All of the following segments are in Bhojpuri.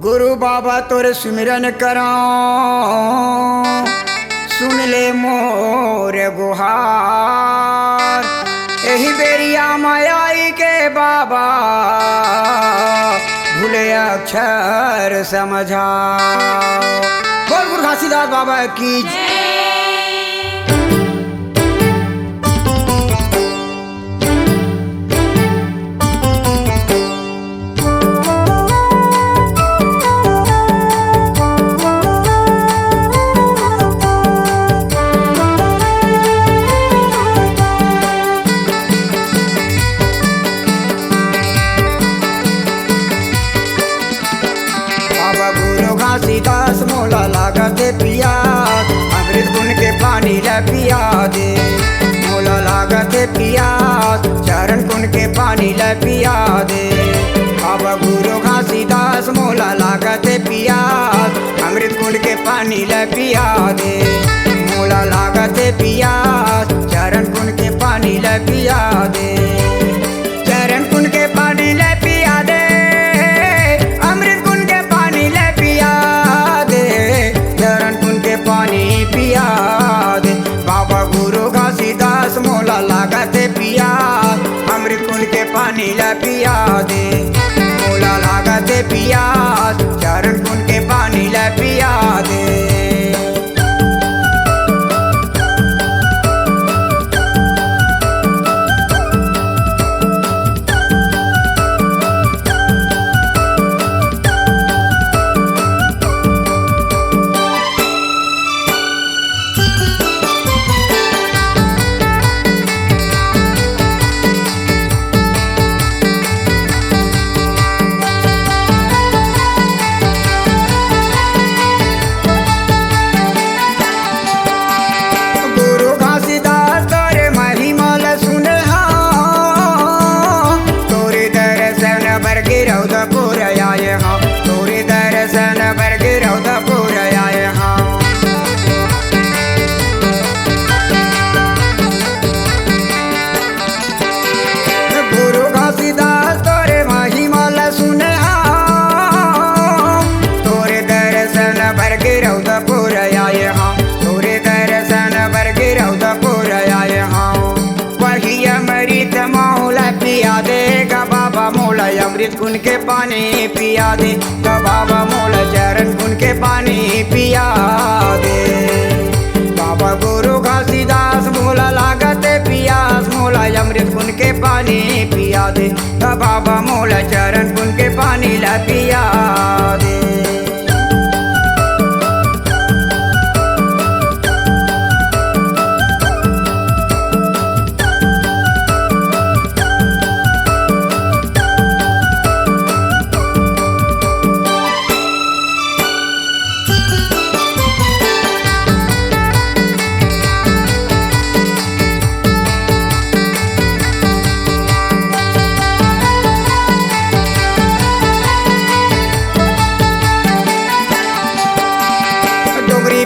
गुरु बाबा तोर सिमरन करा सुन ले मोर गुहार। यही बेरिया मायाई के बाबा भूले अक्षर समझा। बोल गुरु घासीदास बाबा की घासीदास मोला लागते पियास, अमृत गुण के पानी ले पिया दे। मोला लागते पियास, चरण गुण के पानी ले पिया दे। बाबा गुरु घासीदास मोला लागते पियास, अमृत गुण के पानी ले पिया दे। मोला लागते पियास, चरण गुण के पानी ले पिया दे। चरण गुण के पानी ले पिया दे, अमृत गुण के पानी ले पिया दे। चरण गुण के पानी पिया दे। बाबा गुरु घासीदास मोला लागते पियास, अमृत गुण के पानी ले पिया दे। मोला लागते पियास, चरण गुण के पानी ले पिया दे। अमृत गुण के पानी पिया दे। बाबा मोला चरण गुण के पानी पिया दे। बाबा गुरु घासीदास मोला लागते पियास, मोला अमृत गुण के पानी पिया दे। बाबा मोला चरण गुण के पानी ला पिया दे।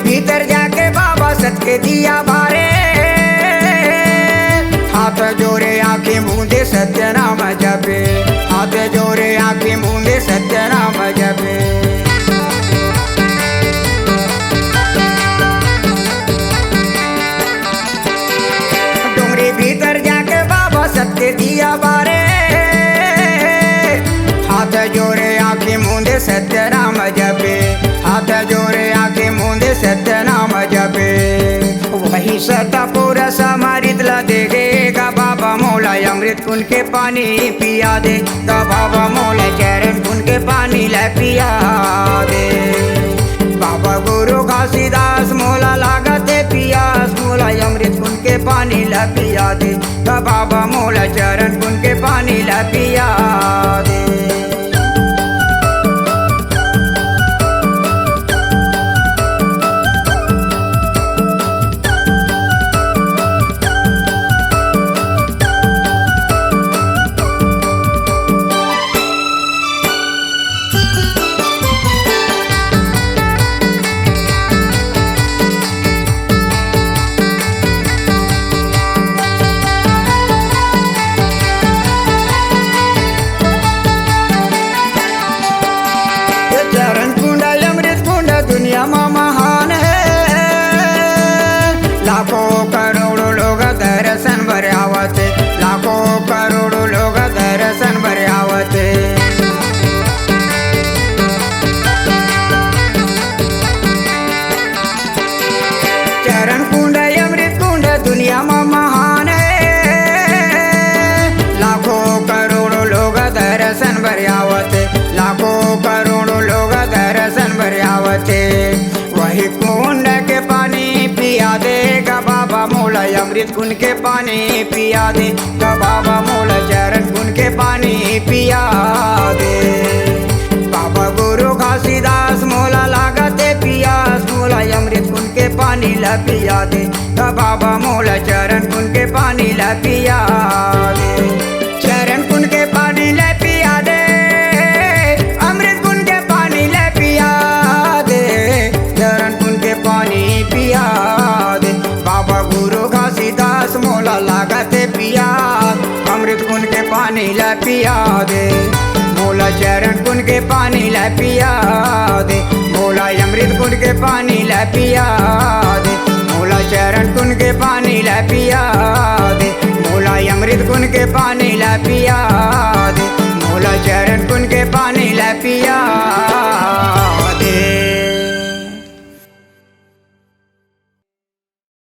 भीतर जाके बाबा सत के दिया बारे, हाथ जोड़े आंखें मूंदे सत्य नाम जपे। हाथ जोड़े आंखें मूंदे सत्य नाम जपे। डोंगरी भीतर जाके बाबा सत के दिया बारे, हाथ जोड़े आंखें मूंदे सत्य नाम जपे। हाथ जोड़े आंखें मूंदे सत्य नाम जपे। वही सता पूरा समारित ला देगा। बाबा मोला अमृत गुण के पानी पिया दे। तो बाबा मोला चरण गुण के पानी ला पिया दे। बाबा गुरु घासीदास मोला लागते पियास, मोला अमृत गुण के पानी ला पिया दे। तो बाबा मोला चरण गुण के पानी ला पिया दे। अमृत कुन के पानी पिया दे, तो बाबा मोला चरण कुन के पानी पिया दे। बाबा गुरु घासीदास मोला लागते पियास, मोला अमृत कुन के पानी ला पिया दे, तो बाबा मोला चरण कुन के पानी ला पिया दे। चरण कुन के पानी ला पिया दे, अमृत कुन के पानी ला पिया दे, चरण कुन के पानी पिया दे। बाबा गुरु घासीदास मोला लागते पियास, अमृत कुन के पानी ला पिया दे, मोला चरण कुन के पानी ला पिया दे, मोला अमृत कुन के पानी ला पिया दे, मोला चरण कुन के पानी ला पिया दे, मोला अमृत कुन के पानी ला पिया दे, मोला चरण कुन के पानी ला पिया